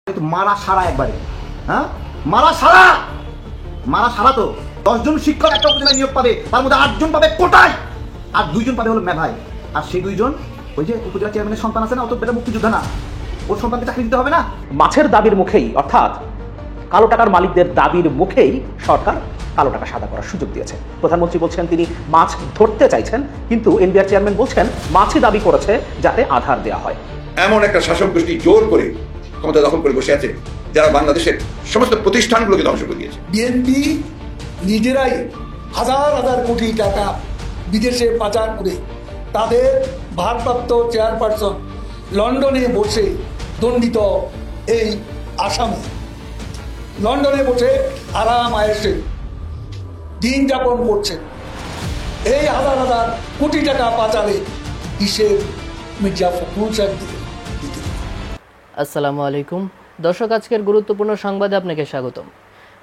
মারা সারা একবারে, হ্যাঁ মারা সারা তো 10 জন শিক্ষক একটা উপজেলায় নিয়োগ পাবে, তার মধ্যে 8 জন পাবে কোটায়, আর 2 জন পাবে হলো মেধায়। আর সেই 2 জন ওই যে উপজেলা চেয়ারম্যানের সন্তান আছে না, অত বেটা মুক্তিযোদ্ধা না, ওর সন্তানকে চাকরি দিতে হবে না। মাছের দাবির মুখেই অর্থাৎ কালো টাকার মালিকদের দাবির মুখেই সরকার কালো টাকা সাদা করার সুযোগ দিয়েছে। প্রধানমন্ত্রী বলছেন তিনি মাছ ধরতে চাইছেন, কিন্তু এনবিআর চেয়ারম্যান বলছেন মাছই দাবি করেছে যাতে আধার দেওয়া হয়। এমন একটা শাসক গোষ্ঠী জোর করে ক্ষমতা দখল করে বসে আছে যারা বাংলাদেশের সমস্ত প্রতিষ্ঠানগুলোকে ধ্বংস করে দিয়েছে। বিএনপি নিজেরাই হাজার হাজার কোটি টাকা বিদেশে পাচার করে তাদের ভারপ্রাপ্ত চেয়ারপারসন লন্ডনে বসে দণ্ডিত এই আসামি লন্ডনে বসে আরাম আয়েসে দিন যাপন করছেন। এই হাজার হাজার কোটি টাকা পাচারে হিসেব মির্জা ফখরুল সাহেব দিতে। আসসালামু আলাইকুম দর্শক, আজকের গুরুত্বপূর্ণ সংবাদে আপনাকে স্বাগতম।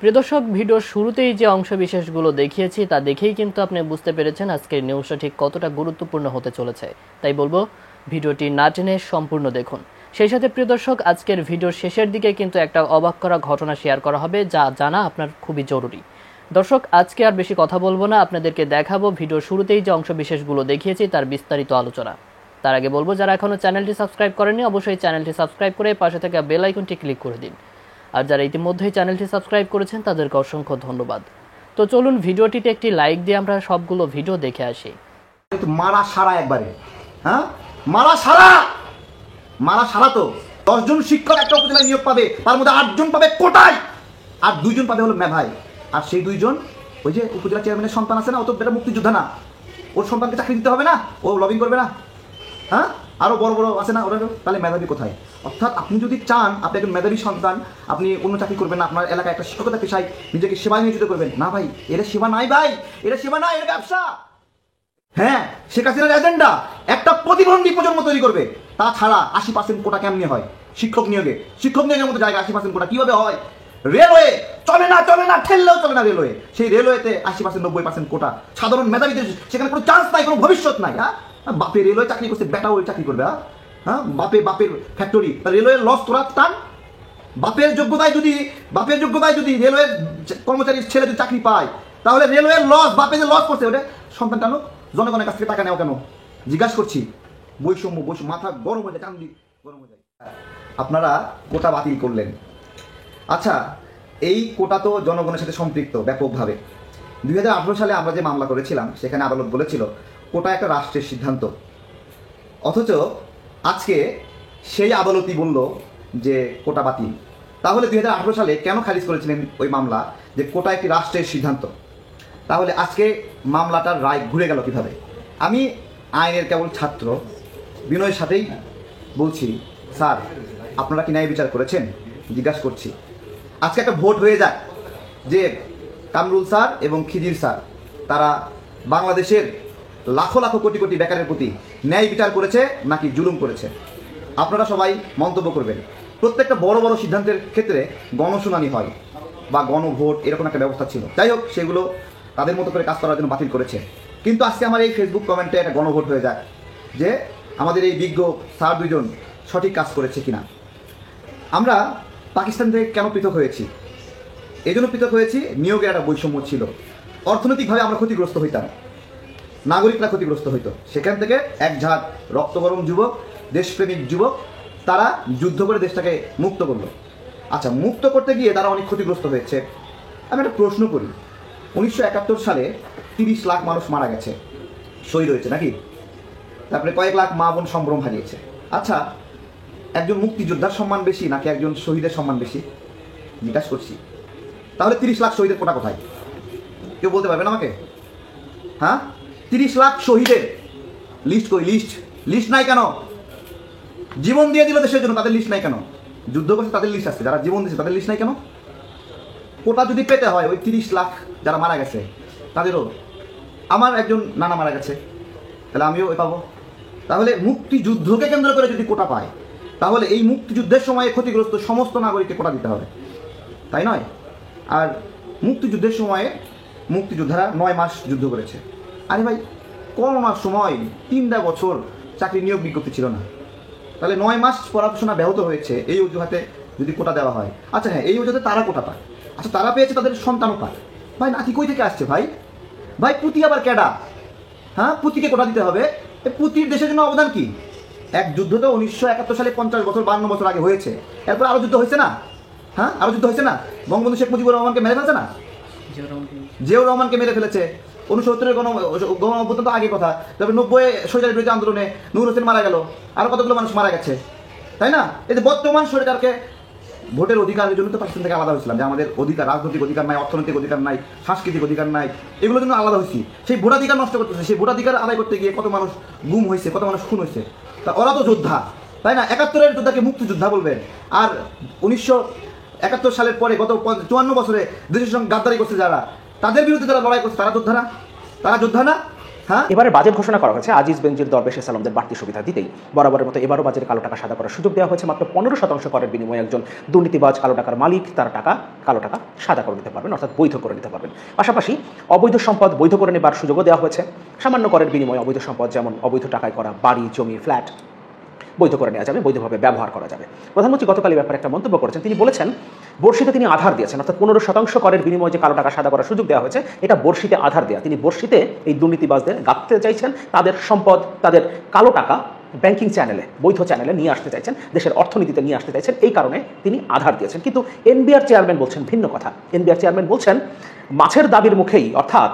প্রিয় দর্শক, ভিডিওর শুরুতেই যে অংশবিশেষগুলো দেখিয়েছি তা দেখেই কিন্তু আপনি বুঝতে পেরেছেন আজকের নিউজটা ঠিক কতটা গুরুত্বপূর্ণ হতে চলেছে। তাই বলবো ভিডিওটি না টেনে সম্পূর্ণ দেখুন। সেই সাথে প্রিয় দর্শক, আজকের ভিডিওর শেষের দিকে কিন্তু একটা অবাক করা ঘটনা শেয়ার করা হবে, যা জানা আপনার খুবই জরুরি। দর্শক, আজকে আর বেশি কথা বলবো না, আপনাদেরকে দেখাবো ভিডিওর শুরুতেই যে অংশবিশেষগুলো দেখিয়েছি তার বিস্তারিত আলোচনা। তার আগে বলবো, যারা এখনো চ্যানেলটি সাবস্ক্রাইব করেনি অবশ্যই চ্যানেলটি সাবস্ক্রাইব করে পাশে থাকা বেল আইকনটি ক্লিক করে দিন। আর যারা ইতিমধ্যেই চ্যানেলটি সাবস্ক্রাইব করেছেন তাদেরকে অসংখ্য ধন্যবাদ। তো চলুন ভিডিওটিতে একটি লাইক দিয়ে আমরা সবগুলো ভিডিও দেখে আসি। মারা সারা একবারে, হ্যাঁ মারা সারা তো 10 জন শিক্ষক একটা উপজেলায় নিয়োগ পাবে, তার মধ্যে 8 জন পাবে কোটায়, আর 2 জন পাবে হলো মেধায়। আর সেই 2 জন ওই যে উপজেলা চেয়ারম্যানের সন্তান আছে না, অত বেটা মুক্তিযোদ্ধা না, ওর সন্তানকে চাকরি দিতে হবে না, ও লবিং করবে না, হ্যাঁ আরও বড় বড় আছে না ওরা, তাহলে মেধাবী কোথায়? অর্থাৎ আপনি যদি চান আপনি একজন মেধাবী সন্তান, আপনি অন্য চাকরি করবেন না, আপনার এলাকায় একটা শিক্ষকতা পেশায় নিজেকে সেবায় নিয়োজিত করবেন না। ভাই এটা সেবা নাই, ভাই এটা সেবা নাই, এটা ব্যবসা। হ্যাঁ, শেখ হাসিনার এজেন্ডা একটা প্রতিবন্ধী প্রজন্ম তৈরি করবে। তাছাড়া 80% কোটা কেমনি হয়? শিক্ষক নিয়োগের মতো জায়গায় 80% কোটা কিভাবে হয়? রেলওয়ে চলে না, ঠেললেও চলে না রেলওয়ে। সেই রেলওয়েতে 80% 90% কোটা। সাধারণ মেধাবীদের সেখানে কোনো চান্স নাই, কোনো ভবিষ্যৎ নাই। হ্যাঁ, বাপে রেলওয়ে চাকরি করছে, বেটা ওই চাকরি করবে। হ্যাঁ, বাপের ফ্যাক্টরি, রেলওয়ের লস তোরা টান। বাপের যোগ্যতায় যদি রেলওয়ের কর্মচারীর ছেলে যদি চাকরি পায়, তাহলে রেলওয়ের লস, বাপে যে লস করছে ওটা সন্তান টানো, জনগণের কাছ থেকে টাকা নেওয়া কেন? জিজ্ঞাসা করছি। বৈষম্য মাথা গরম হয়ে যায়, চান্দি গরম হয়ে যায়। আপনারা কোটা বাতিল করলেন। আচ্ছা, এই কোটা তো জনগণের সাথে সম্পৃক্ত ব্যাপকভাবে। 2018 সালে আমরা যে মামলা করেছিলাম সেখানে আদালত বলেছিল কোটা একটা রাষ্ট্রের সিদ্ধান্ত। অথচ আজকে সেই আদালতই বলল যে কোটা বাতিল। তাহলে 2018 সালে কেন খারিজ করেছিলেন ওই মামলা যে কোটা একটি রাষ্ট্রের সিদ্ধান্ত? তাহলে আজকে মামলাটার রায় ঘুরে গেল কিভাবে? আমি আইনের কেবল ছাত্র, বিনয়ের সাথেই বলছি, স্যার আপনারা কি ন্যায় বিচার করেছেন? জিজ্ঞাসা করছি। আজকে একটা ভোট হয়ে যায় যে কামরুল স্যার এবং খিজির স্যার তারা বাংলাদেশের লাখো লাখো কোটি কোটি বেকারের প্রতি ন্যায় বিচার করেছে নাকি জুলুম করেছে। আপনারা সবাই মন্তব্য করবেন। প্রত্যেকটা বড় বড় সিদ্ধান্তের ক্ষেত্রে গণশুনানি হয় বা গণভোট, এরকম একটা ব্যবস্থা ছিল। যাই হোক, সেগুলো তাদের মতো করে কাজ করার জন্য বাতিল করেছে। কিন্তু আজকে আমার এই ফেসবুক কমেন্টে একটা গণভোট হয়ে যায় যে আমাদের এই বিজ্ঞ স্যার 2 জন সঠিক কাজ করেছে কিনা। আমরা পাকিস্তান থেকে কেন পৃথক হয়েছি? এই জন্য পৃথক হয়েছি, নিয়োগের একটা বৈষম্য ছিল। অর্থনৈতিকভাবে আমরা ক্ষতিগ্রস্ত হইতাম, নাগরিকরা ক্ষতিগ্রস্ত হইতো। সেখান থেকে এক ঝাঁক রক্তগরম যুবক, দেশপ্রেমিক যুবক, তারা যুদ্ধ করে দেশটাকে মুক্ত করলো। আচ্ছা, মুক্ত করতে গিয়ে তারা অনেক ক্ষতিগ্রস্ত হয়েছে। আমি একটা প্রশ্ন করি, 1971 সালে 30 লাখ মানুষ মারা গেছে, শহীদ হয়েছে নাকি? তারপরে কয়েক লাখ মা বোন সম্ভ্রম হারিয়েছে। আচ্ছা, একজন মুক্তিযোদ্ধার সম্মান বেশি নাকি একজন শহীদের সম্মান বেশি? জিজ্ঞাসা করছি। তাহলে 30 লাখ শহীদের কোটা কোথায়? কেউ বলতে পারবেন আমাকে? হ্যাঁ, 30 লাখ শহীদের লিস্ট কই? লিস্ট নাই কেন? জীবন দিয়ে দিল দেশের জন্য, তাদের লিস্ট নাই কেন? যুদ্ধ করছে তাদের লিস্ট আছে, যারা জীবন দিয়েছে তাদের লিস্ট নাই কেন? কোটা যদি পেতে হয় ওই 30 লাখ যারা মারা গেছে তাদেরও, আমার একজন নানা মারা গেছে, তাহলে আমিও পাবো। তাহলে মুক্তিযুদ্ধকে কেন্দ্র করে যদি কোটা পায়, তাহলে এই মুক্তিযুদ্ধের সময়ে ক্ষতিগ্রস্ত সমস্ত নাগরিককে কোটা দিতে হবে, তাই নয়? আর মুক্তিযুদ্ধের সময়ে মুক্তিযোদ্ধারা 9 মাস যুদ্ধ করেছে। আরে ভাই, করোনার সময় 3টা বছর চাকরি নিয়োগ বিজ্ঞপ্তি ছিল না, তাহলে 9 মাস পড়াশোনা ব্যাহত হয়েছে, এই অজুহাতে যদি কোটা দেওয়া হয়। আচ্ছা হ্যাঁ, এই অজুহাতে তারা কোটা পায়, আচ্ছা তারা পেয়েছে, তাদের সন্তানও পায়। ভাই নাতি কই থেকে আসছে ভাই? ভাই পুঁতি আবার কেডা? হ্যাঁ, পুঁতিকে কোটা দিতে হবে? এই পুঁতির দেশের জন্য অবদান কি? এক যুদ্ধ তো 1971 সালে 50 বছর 52 বছর আগে হয়েছে, এরপর আরো যুদ্ধ হয়েছে না? হ্যাঁ, আরো যুদ্ধ হয়েছে না? বঙ্গবন্ধু শেখ মুজিবুর রহমানকে মেরে ফেলছে না? জিয়াউর রহমানকে মেরে ফেলেছে। 69-এর গণ অভ্যুত্থান তো আগে কথা, তারপরে 90-এ স্বৈরাচার বিরোধী আন্দোলনে নূর হোসেন মারা গেল, আরো কতগুলো মানুষ মারা গেছে, তাই না? এই যে বর্তমান স্বৈরাচারকে ভোটের অধিকারের জন্য তো পাকিস্তান থেকে আলাদা হয়েছিলাম, যে আমাদের অধিকার, রাজনৈতিক অধিকার নাই, অর্থনৈতিক অধিকার নাই, সাংস্কৃতিক অধিকার নাই, এগুলোর জন্য আলাদা হয়েছি। সেই ভোটাধিকার নষ্ট করতেছে, সেই ভোটাধিকার আদায় করতে গিয়ে কত মানুষ গুম হয়েছে, কত মানুষ খুন হয়েছে। তা ওরা তো যোদ্ধা, তাই না? 71-এর যোদ্ধাকে মুক্তিযোদ্ধা বলবেন, আর 1971 সালের পরে গত 54 বছরে দেশের সঙ্গে গাদ্দারি করছে যারা, তাদের বিরুদ্ধে যারা লড়াই করছে, তারা যোদ্ধা না? তারা যোদ্ধা না? হ্যাঁ, এবারে বাজেট ঘোষণা করা হয়েছে আজিজ বেনজির দরবেশ সালামদের বাড়তি সুবিধা দিতেই বরাবরের মতো এবারও বাজেটে কালো টাকা সাদা করার সুযোগ দেওয়া হয়েছে। মাত্র 15% করের বিনিময়ে একজন দুর্নীতিবাজ কালো টাকার মালিক তার টাকা কালো টাকা সাদা করে নিতে পারবেন, অর্থাৎ বৈধ করে নিতে পারবেন। পাশাপাশি অবৈধ সম্পদ বৈধ করে নেবার সুযোগও দেওয়া হয়েছে। সামান্য করের বিনিময়ে অবৈধ সম্পদ, যেমন অবৈধ টাকায় করা বাড়ি, জমি, ফ্ল্যাট বৈধ করে নেওয়া যাবে, বৈধভাবে ব্যবহার করা যাবে। প্রধানমন্ত্রী গতকাল এই ব্যাপারে একটা মন্তব্য করেছেন। তিনি বলেছেন, বর্ষিতে তিনি আধার দিয়েছেন, অর্থাৎ 15% করের বিনিময়ে যে কালো টাকা সাদা করার সুযোগ দেওয়া হয়েছে, এটা বর্ষিতে আধার দেওয়া। তিনি বর্ষিতে এই দুর্নীতিবাজদের গাঁথতে চাইছেন, তাদের সম্পদ, তাদের কালো টাকা ব্যাংকিং চ্যানেলে, বৈধ চ্যানেলে নিয়ে আসতে চাইছেন, দেশের অর্থনীতিতে নিয়ে আসতে চাইছেন। এই কারণে তিনি আধার দিয়েছেন। কিন্তু এনবিআর চেয়ারম্যান বলছেন ভিন্ন কথা। এনবিআর চেয়ারম্যান বলছেন, মাছের দাবির মুখেই, অর্থাৎ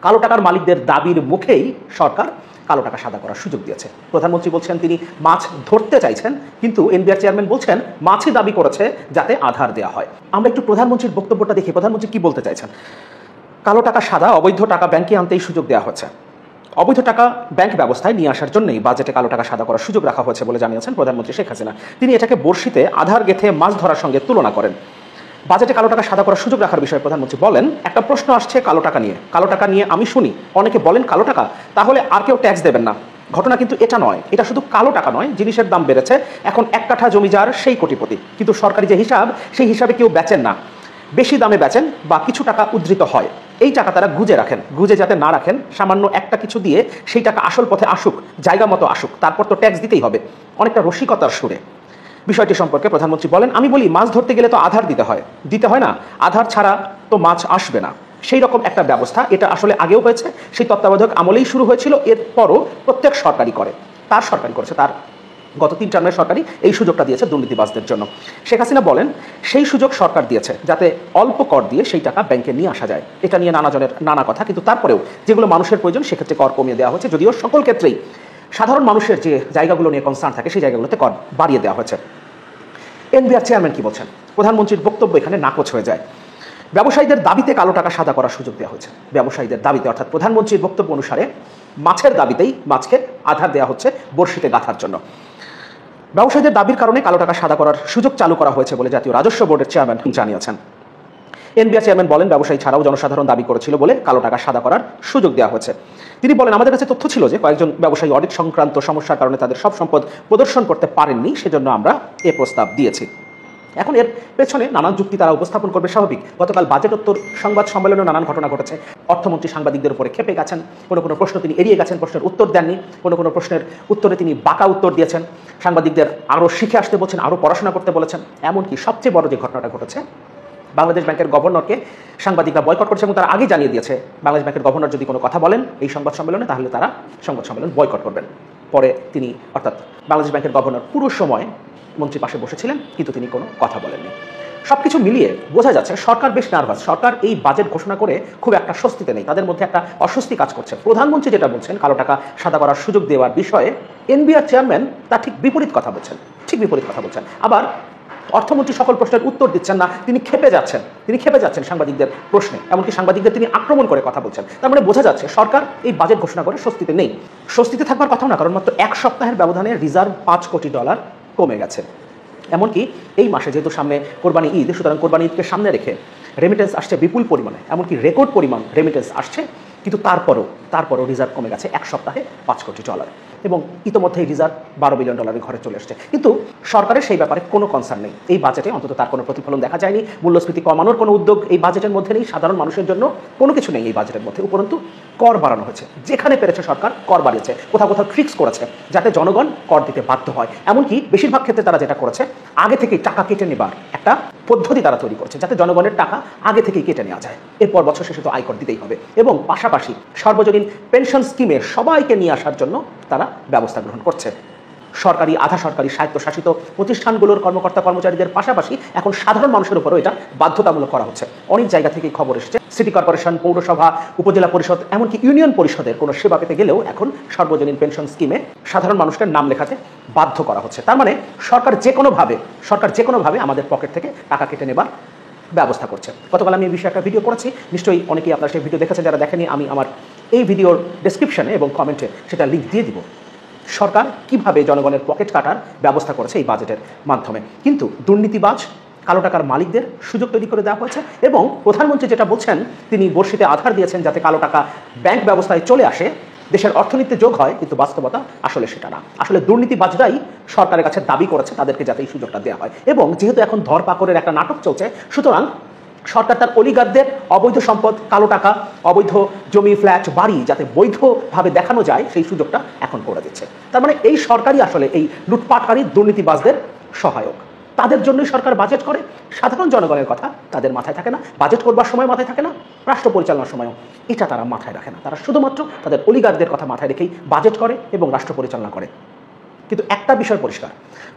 কালো টাকার মালিকদের দাবির মুখেই সরকার কালো টাকা সাদা করার সুযোগ দিয়েছে। প্রধানমন্ত্রী বলছেন তিনি মাছ ধরতে চাইছেন, কিন্তু এনবিআর চেয়ারম্যান বলছেন মাছই দাবি করেছে যাতে আধার দেওয়া হয়। আমরা একটু প্রধানমন্ত্রীর বক্তব্যটা দেখি, প্রধানমন্ত্রী কি বলতে চাইছেন। কালো টাকা সাদা, অবৈধ টাকা ব্যাংকে আনতেই সুযোগ দেওয়া হচ্ছে। অবৈধ টাকা ব্যাংক ব্যবস্থায় নিয়ে আসার জন্যই বাজেটে কালো টাকা সাদা করার সুযোগ রাখা হয়েছে বলে জানিয়েছেন প্রধানমন্ত্রী শেখ হাসিনা। তিনি এটাকে বর্ষিতে আধার গেথে মাছ ধরার সঙ্গে তুলনা করেন। বাজেটে কালো টাকা সাদা করার সুযোগ রাখার বিষয়ে প্রধানমন্ত্রী বলেন, একটা প্রশ্ন আসছে কালো টাকা নিয়ে। কালো টাকা নিয়ে আমি শুনি অনেকে বলেন কালো টাকা, তাহলে আর কেউ ট্যাক্স দেবেন না। ঘটনা কিন্তু এটা নয়, এটা শুধু কালো টাকা নয়, জিনিসের দাম বেড়েছে, এখন 1 কাঠা জমি যার সেই কোটিপতি, কিন্তু সরকারি যে হিসাব, সেই হিসাবে কেউ বেচেন না, বেশি দামে বেচেন বা কিছু টাকা উদ্ধৃত হয়। এই টাকা তারা গুজে রাখেন, গুজে যাতে না রাখেন, সামান্য একটা কিছু দিয়ে সেই টাকা আসল পথে আসুক, জায়গা মতো আসুক, তারপর তো ট্যাক্স দিতেই হবে। অনেকটা রসিকতার সুরে বিষয়টি সম্পর্কে প্রধানমন্ত্রী বলেন, আমি বলি মাছ ধরতে গেলে তো আধার দিতে হয় না, আধার ছাড়া তো মাছ আসবে না। সেই রকম একটা ব্যবস্থা, এটা আসলে আগেও হয়েছে, সেই তত্ত্বাবধায়ক আমলেই শুরু হয়েছিল, এরপরও প্রত্যেক সরকারি করে, তার সরকারি করেছে, তার গত 3 টার্মের সরকারই এই সুযোগটা দিয়েছে দুর্নীতিবাজদের জন্য। শেখ হাসিনা বলেন সেই সুযোগ সরকার দিয়েছে যাতে অল্প কর দিয়ে সেই টাকা ব্যাংকে নিয়ে আসা যায়। এটা নিয়ে নানা জনের নানা কথা, কিন্তু তারপরেও যেগুলো মানুষের প্রয়োজন সেক্ষেত্রে কর কমিয়ে দেওয়া হয়েছে, যদিও সকল ক্ষেত্রেই সাধারণ মানুষের যে জায়গাগুলো নিয়ে কনসার্ন থাকে সেই জায়গাগুলোতে কর বাড়িয়ে দেওয়া হয়েছে। এনবিআর চেয়ারম্যান কি বলছেন? প্রধানমন্ত্রীর বক্তব্য এখানে নাকচ হয়ে যায়। ব্যবসায়ীদের দাবিতে কালো টাকা সাদা করার সুযোগ দেওয়া হয়েছে। ব্যবসায়ীদের দাবিতে, অর্থাৎ প্রধানমন্ত্রীর বক্তব্য অনুসারে মাছের দাবিতেই মাছকে আধার দেওয়া হচ্ছে বর্ষিতে গাঁথার জন্য। ব্যবসায়ীদের দাবির কারণে কালো টাকা সাদা করার সুযোগ চালু করা হয়েছে বলে জাতীয় রাজস্ব বোর্ডের চেয়ারম্যান জানিয়েছেন। এনবিআর চেয়ারম্যান বলেন, ব্যবসায়ী ছাড়াও জনসাধারণ দাবি করেছিল বলে কালো টাকা সাদা করার সুযোগ দেওয়া হয়েছে। তিনি বলেন, আমাদের কাছে তথ্য ছিল যে কয়েকজন ব্যবসায়ী অডিট সংক্রান্ত সমস্যার কারণে তাদের সব সম্পদ প্রদর্শন করতে পারেননি, সেজন্য আমরা এ প্রস্তাব দিয়েছি। এখন এর পেছনে নানান যুক্তি তারা উপস্থাপন করবে, স্বাভাবিক। গতকাল বাজেটোত্তর সংবাদ সম্মেলনে নানান ঘটনা ঘটেছে। অর্থমন্ত্রী সাংবাদিকদের উপরে খেপে গেছেন, কোনো কোনো প্রশ্ন তিনি এড়িয়ে গেছেন, প্রশ্নের উত্তর দেননি, কোনো কোনো প্রশ্নের উত্তরে তিনি বাঁকা উত্তর দিয়েছেন, সাংবাদিকদের আরও শিখে আসতে বলছেন, আরও পড়াশোনা করতে বলেছেন। এমনকি সবচেয়ে বড় যে ঘটনাটা ঘটেছে, বাংলাদেশ ব্যাংকের গভর্নরকে সাংবাদিকরা বয়কট করেছে এবং তারা আগে জানিয়ে দিয়েছে বাংলাদেশ ব্যাংকের গভর্নর যদি কোনো কথা বলেন এই সংবাদ সম্মেলনে, তাহলে তারা সংবাদ সম্মেলন বয়কট করবেন। পরে তিনি, অর্থাৎ বাংলাদেশ ব্যাংকের গভর্নর পুরো সময় মন্ত্রী পাশে বসেছিলেন, কিন্তু তিনি কোনো কথা বলেননি। সবকিছু মিলিয়ে বোঝা যাচ্ছে সরকার বেশ নার্ভাস। সরকার এই বাজেট ঘোষণা করে খুব একটা স্বস্তিতে নেই, তাদের মধ্যে একটা অস্বস্তি কাজ করছে। প্রধানমন্ত্রী যেটা বলছেন কালো টাকা সাদা করার সুযোগ দেওয়ার বিষয়ে, এনবিআর চেয়ারম্যান তার ঠিক বিপরীত কথা বলছেন, আবার অর্থমন্ত্রী সকল প্রশ্নের উত্তর দিচ্ছেন না, তিনি খেপে যাচ্ছেন সাংবাদিকদের প্রশ্নে, এমনকি সাংবাদিকদের তিনি আক্রমণ করে কথা বলছেন। তার মানে বোঝা যাচ্ছে সরকার এই বাজেট ঘোষণা করে স্বস্তিতে নেই। স্বস্তিতে থাকবার কথাও না, কারণ মাত্র 1 সপ্তাহের ব্যবধানে রিজার্ভ $5 কোটি কমে গেছে। এমনকি এই মাসে যেহেতু সামনে কোরবানি ঈদ, সুতরাং কোরবানি ঈদকে সামনে রেখে রেমিটেন্স আসছে বিপুল পরিমাণে, এমনকি রেকর্ড পরিমাণ রেমিটেন্স আসছে, কিন্তু তারপরও রিজার্ভ কমে গেছে 1 সপ্তাহে $5 কোটি। এবং ইতোমধ্যেই রিজার্ভ $12 বিলিয়ন ঘরে চলে এসেছে। কিন্তু সরকারের সেই ব্যাপারে কোনো কনসার্ন নেই। এই বাজেটে অন্তত তার কোনো প্রতিফলন দেখা যায়নি। মূল্যস্ফীতি কমানোর কোনো উদ্যোগ এই বাজেটের মধ্যে নেই। সাধারণ মানুষের জন্য কোনো কিছু নেই এই বাজেটের মধ্যে। উপরন্তু কর বাড়ানো হয়েছে, যেখানে পেরেছে সরকার কর বাড়িয়েছে, কোথাও কোথাও ট্রিক্স করেছে যাতে জনগণ কর দিতে বাধ্য হয়। এমনকি বেশিরভাগ ক্ষেত্রে তারা যেটা করেছে, আগে থেকেই টাকা কেটে নেবার একটা পদ্ধতি তারা তৈরি করছে যাতে জনগণের টাকা আগে থেকেই কেটে নেওয়া যায়। এরপর বছর শেষে তো আয়কর দিতেই হবে। এবং পাশাপাশি সর্বজনীন পেনশন স্কিমে সবাইকে নিয়ে আসার জন্য তারা ব্যবস্থা গ্রহণ করছে। সরকারি, আধা সরকারি, স্বায়ত্তশাসিত প্রতিষ্ঠানগুলোর কর্মকর্তা কর্মচারীদের পাশাপাশি এখন সাধারণ মানুষের উপরও এটা বাধ্যতামূলক করা হচ্ছে। অনেক জায়গা থেকেই খবর এসেছে সিটি কর্পোরেশন, পৌরসভা, উপজেলা পরিষদ, এমনকি ইউনিয়ন পরিষদের কোনো সেবা পেতে গেলেও এখন সর্বজনীন পেনশন স্কিমে সাধারণ মানুষকে নাম লেখাতে বাধ্য করা হচ্ছে। তার মানে সরকার যে কোনোভাবে আমাদের পকেট থেকে টাকা কেটে নেবার ব্যবস্থা করছে। গতকাল আমি এই বিষয়ে একটা ভিডিও করেছি, নিশ্চয়ই অনেকেই আপনারা সেই ভিডিও দেখেছেন। যারা দেখেনি, আমি আমার এই ভিডিওর ডেসক্রিপশনে এবং কমেন্টে সেটা লিঙ্ক দিয়ে দিব। সরকার কিভাবে জনগণের পকেট কাটার ব্যবস্থা করেছে এই বাজেটের মাধ্যমে। কিন্তু দুর্নীতিবাজ, কালো টাকার মালিকদের সুযোগ তৈরি করে দেওয়া হয়েছে। এবং প্রধানমন্ত্রী যেটা বলছেন, তিনি বর্ষিতে আধার দিয়েছেন যাতে কালো টাকা ব্যাংক ব্যবস্থায় চলে আসে, দেশের অর্থনীতিতে যোগ হয়। কিন্তু বাস্তবতা আসলে সেটা না। আসলে দুর্নীতিবাজরাই সরকারের কাছে দাবি করেছে তাদেরকে যাতে এই সুযোগটা দেওয়া হয়। এবং যেহেতু এখন ধরপাকড়ের একটা নাটক চলছে, সুতরাং সরকার তার অলিগারদের অবৈধ সম্পদ, কালো টাকা, অবৈধ জমি, ফ্ল্যাট, বাড়ি যাতে বৈধভাবে দেখানো যায় সেই সুযোগটা এখন করে দিচ্ছে। তার মানে এই সরকারই আসলে এই লুটপাটকারী দুর্নীতিবাজদের সহায়ক। তাদের জন্যই সরকার বাজেট করে। সাধারণ জনগণের কথা তাদের মাথায় থাকে না, বাজেট করবার সময় মাথায় থাকে না, রাষ্ট্র পরিচালনার সময়ও এটা তারা মাথায় রাখে না। তারা শুধুমাত্র তাদের অলিগারদের কথা মাথায় রেখেই বাজেট করে এবং রাষ্ট্র পরিচালনা করে। কিন্তু একটা বিষয় পরিষ্কার,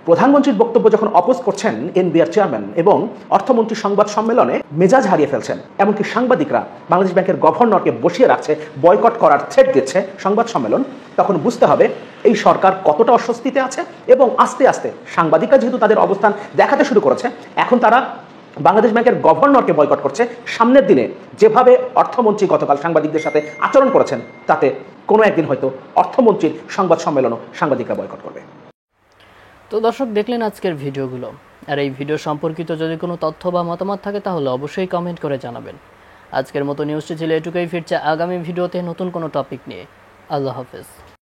প্রধানমন্ত্রীর বক্তব্য যখন অপোজ করছেন এনবিআর চেয়ারম্যান এবং অর্থমন্ত্রী সংবাদ সম্মেলনে মেজাজ হারিয়ে ফেলছেন, এমনকি সাংবাদিকরা বাংলাদেশ ব্যাংকের গভর্নরকে বসিয়ে রাখছে, বয়কট করার থ্রেট দিচ্ছে সংবাদ সম্মেলন, তখন বুঝতে হবে এই সরকার কতটা অস্বস্তিতে আছে। এবং আস্তে আস্তে সাংবাদিকরা যেহেতু তাদের অবস্থান দেখাতে শুরু করেছে, এখন তারা বাংলাদেশ ব্যাংকের গভর্নরকে বয়কট করছে। সামনের দিনে যেভাবে অর্থমন্ত্রী গতকাল সাংবাদিকদের সাথে আচরণ করেছেন, তাতে কোনো একদিন হয়তো অর্থমন্ত্রীর সংবাদ সম্মেলনও সাংবাদিকরা বয়কট করবে। তো দর্শক, দেখলেন আজকের ভিডিওগুলো। আর এই ভিডিও সম্পর্কিত যদি কোনো তথ্য বা মতামত থাকে তাহলে অবশ্যই কমেন্ট করে জানাবেন। আজকের মতো নিউজটি ছিল এটুকুই। ফিরছে আগামী ভিডিওতে নতুন কোনো টপিক নিয়ে। আল্লাহ হাফেজ।